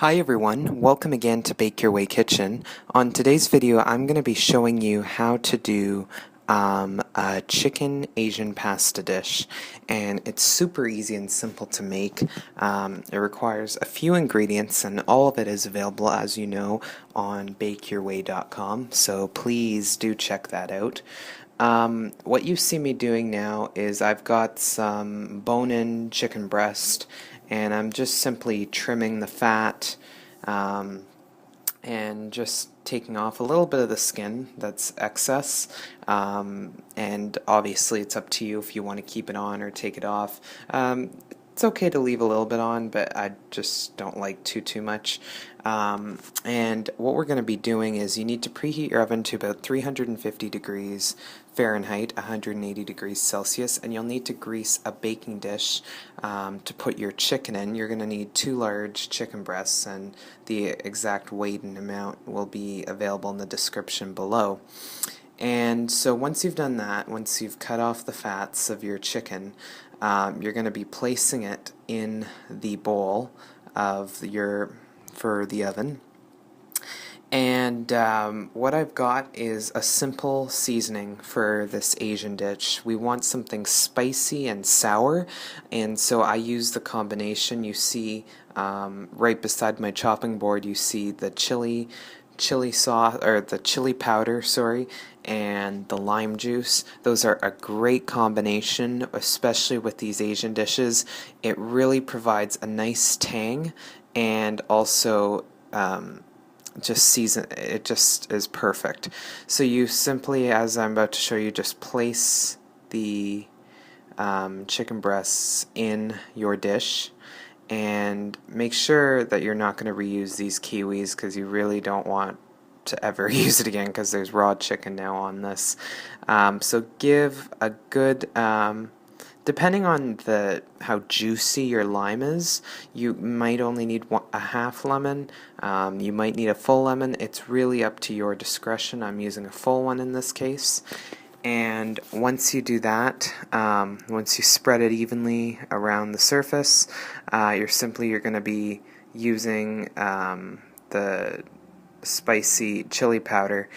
Hi everyone, welcome again to Bake Your Way Kitchen. On today's video I'm going to be showing you how to do a chicken Asian pasta dish, and it's super easy and simple to make. It requires a few ingredients and all of it is available, as you know, on bakeyourway.com, so please do check that out. What you see me doing now is I've got some bone-in chicken breast, and I'm just simply trimming the fat um, and just taking off a little bit of the skin that's excess. And obviously it's up to you if you want to keep it on or take it off. It's okay to leave a little bit on, but I just don't like too much. And what we're going to be doing is you need to preheat your oven to about 350 degrees Fahrenheit, 180 degrees Celsius, and you'll need to grease a baking dish to put your chicken in. You're going to need 2 large chicken breasts, and the exact weight and amount will be available in the description below. And so once you've done that, once you've cut off the fats of your chicken, you're going to be placing it in the bowl of for the oven. And what I've got is a simple seasoning for this Asian dish. We want something spicy and sour, and so I use the combination. You see right beside my chopping board, you see the chili sauce, or the chili powder, sorry, and the lime juice. Those are a great combination, especially with these Asian dishes. It really provides a nice tang, and also it just is perfect. So you simply, as I'm about to show you, just place the chicken breasts in your dish, and make sure that you're not going to reuse these kiwis, because you really don't want to ever use it again, because there's raw chicken now on this. So give a good, depending on how juicy your lime is, you might only need a half lemon. You might need a full lemon. It's really up to your discretion. I'm using a full one in this case. And once you do that, once you spread it evenly around the surface, you're going to be using the spicy chili powder.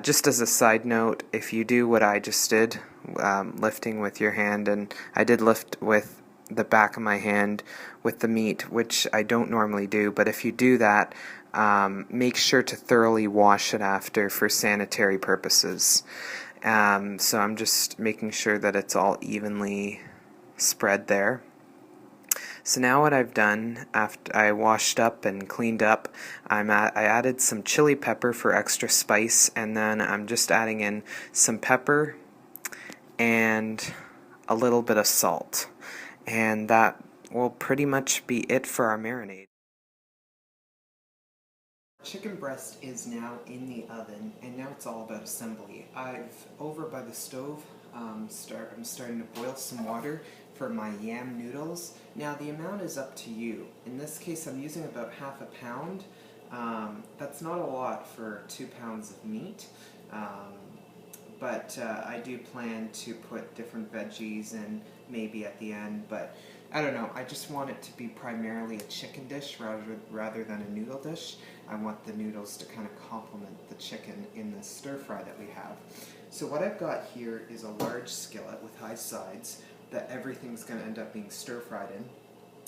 Just as a side note, if you do what I just did, lifting with your hand, and I did lift with the back of my hand with the meat, which I don't normally do, but if you do that, make sure to thoroughly wash it after for sanitary purposes. So I'm just making sure that it's all evenly spread there. So now what I've done, after I washed up and cleaned up, I added some chili pepper for extra spice, and then I'm just adding in some pepper and a little bit of salt. And that will pretty much be it for our marinade. Chicken breast is now in the oven, and now it's all about assembly. Over by the stove, I'm starting to boil some water for my yam noodles. Now the amount is up to you. In this case I'm using about half a pound. That's not a lot for 2 pounds of meat, but I do plan to put different veggies in maybe at the end, but I don't know, I just want it to be primarily a chicken dish rather than a noodle dish. I want the noodles to kind of complement the chicken in the stir fry that we have. So what I've got here is a large skillet with high sides that everything's going to end up being stir fried in.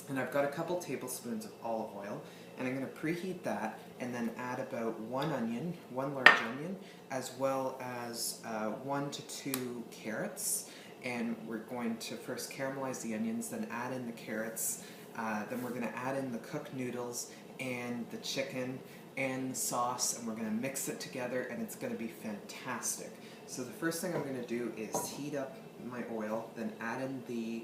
And I've got a couple tablespoons of olive oil, and I'm going to preheat that and then add about one large onion, as well as 1 to 2 carrots. And we're going to first caramelize the onions, then add in the carrots, then we're going to add in the cooked noodles and the chicken and the sauce, and we're going to mix it together, and it's going to be fantastic. So the first thing I'm going to do is heat up my oil, then add in the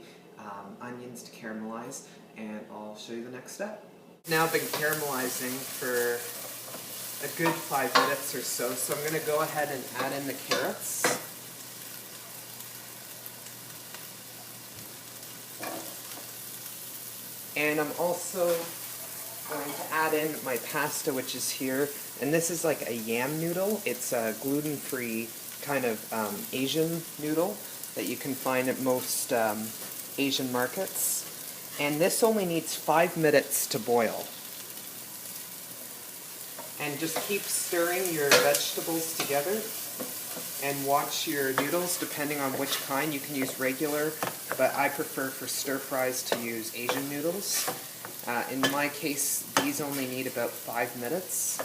onions to caramelize, and I'll show you the next step. Now I've been caramelizing for a good 5 minutes or so, so I'm going to go ahead and add in the carrots. And I'm also going to add in my pasta, which is here, and this is like a yam noodle. It's a gluten-free kind of Asian noodle that you can find at most Asian markets. And this only needs 5 minutes to boil. And just keep stirring your vegetables together and watch your noodles depending on which kind. You can use regular, but I prefer for stir fries to use Asian noodles. In my case, these only need about 5 minutes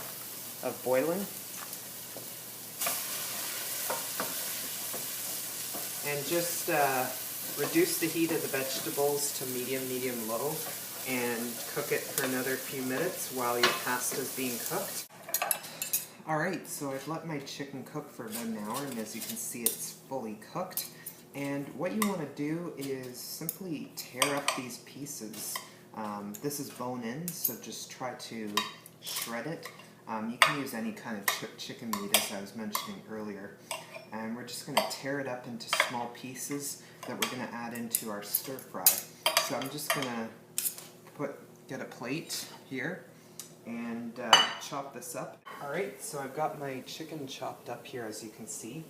of boiling. And just reduce the heat of the vegetables to medium-low and cook it for another few minutes while your pasta is being cooked. Alright, so I've let my chicken cook for about an hour, and as you can see it's fully cooked. And what you want to do is simply tear up these pieces. This is bone-in, so just try to shred it. You can use any kind of chicken meat, as I was mentioning earlier. And we're just going to tear it up into small pieces that we're going to add into our stir fry. So I'm just going to get a plate here and chop this up. Alright, so I've got my chicken chopped up here, as you can see,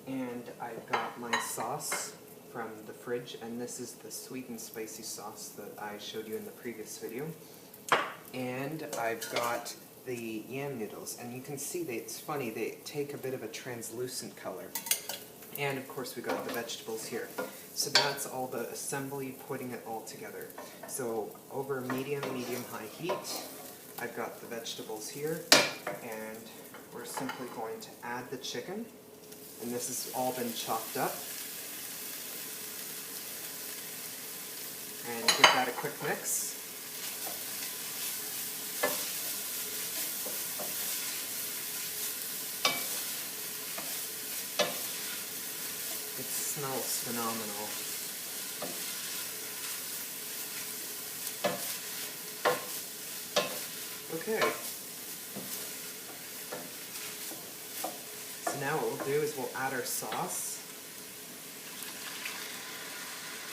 and I've got my sauce from the fridge, and this is the sweet and spicy sauce that I showed you in the previous video. And I've got the yam noodles, and you can see it's funny, they take a bit of a translucent color. And of course we got the vegetables here. So that's all the assembly, putting it all together. So over medium-high heat, I've got the vegetables here, and we're simply going to add the chicken, and this has all been chopped up. And give that a quick mix. It smells phenomenal. Okay. So now what we'll do is we'll add our sauce.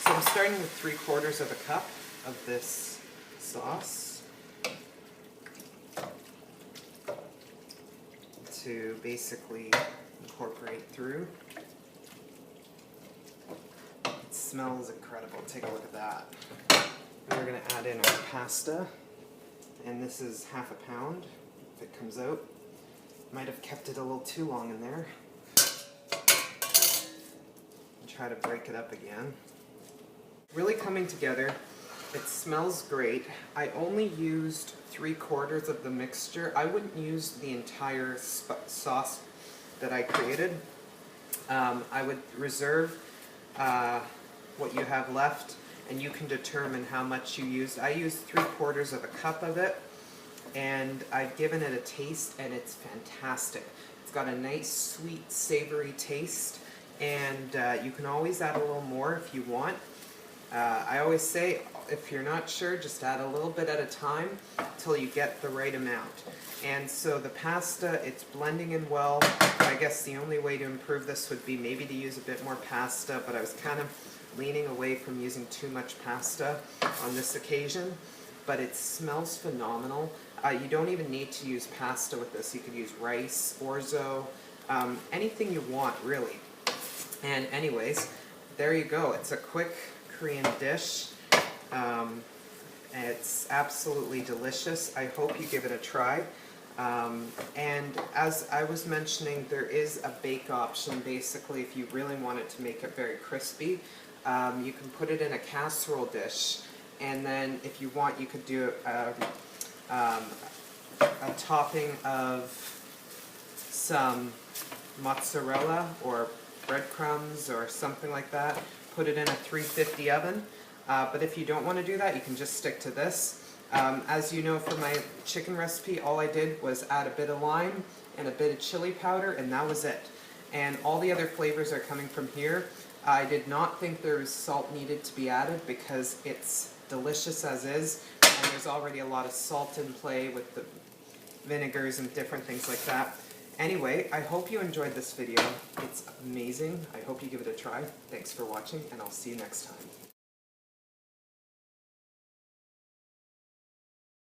So I'm starting with 3/4 of a cup of this sauce to basically incorporate through. It smells incredible. Take a look at that. And we're going to add in our pasta, and this is 1/2 pound if it comes out. Might have kept it a little too long in there. And try to break it up again. Really coming together. It smells great. I only used 3/4 of the mixture. I wouldn't use the entire sauce that I created. I would reserve what you have left, and you can determine how much you used. I used 3/4 of a cup of it, and I've given it a taste, and it's fantastic. It's got a nice, sweet, savory taste, and you can always add a little more if you want. I always say, if you're not sure, just add a little bit at a time until you get the right amount. And so the pasta, it's blending in well. I guess the only way to improve this would be maybe to use a bit more pasta, but I was kind of leaning away from using too much pasta on this occasion. But it smells phenomenal. You don't even need to use pasta with this. You could use rice, orzo, anything you want, really. And anyways, there you go. It's a quick Korean dish. It's absolutely delicious. I hope you give it a try. And as I was mentioning, there is a bake option. Basically, if you really wanted to make it very crispy, you can put it in a casserole dish, and then if you want, you could do a topping of some mozzarella or breadcrumbs or something like that. Put it in a 350 oven. But if you don't want to do that, you can just stick to this. As you know from my chicken recipe, all I did was add a bit of lime and a bit of chili powder, and that was it. And all the other flavors are coming from here. I did not think there was salt needed to be added because it's delicious as is, and there's already a lot of salt in play with the vinegars and different things like that. Anyway, I hope you enjoyed this video. It's amazing. I hope you give it a try. Thanks for watching, and I'll see you next time.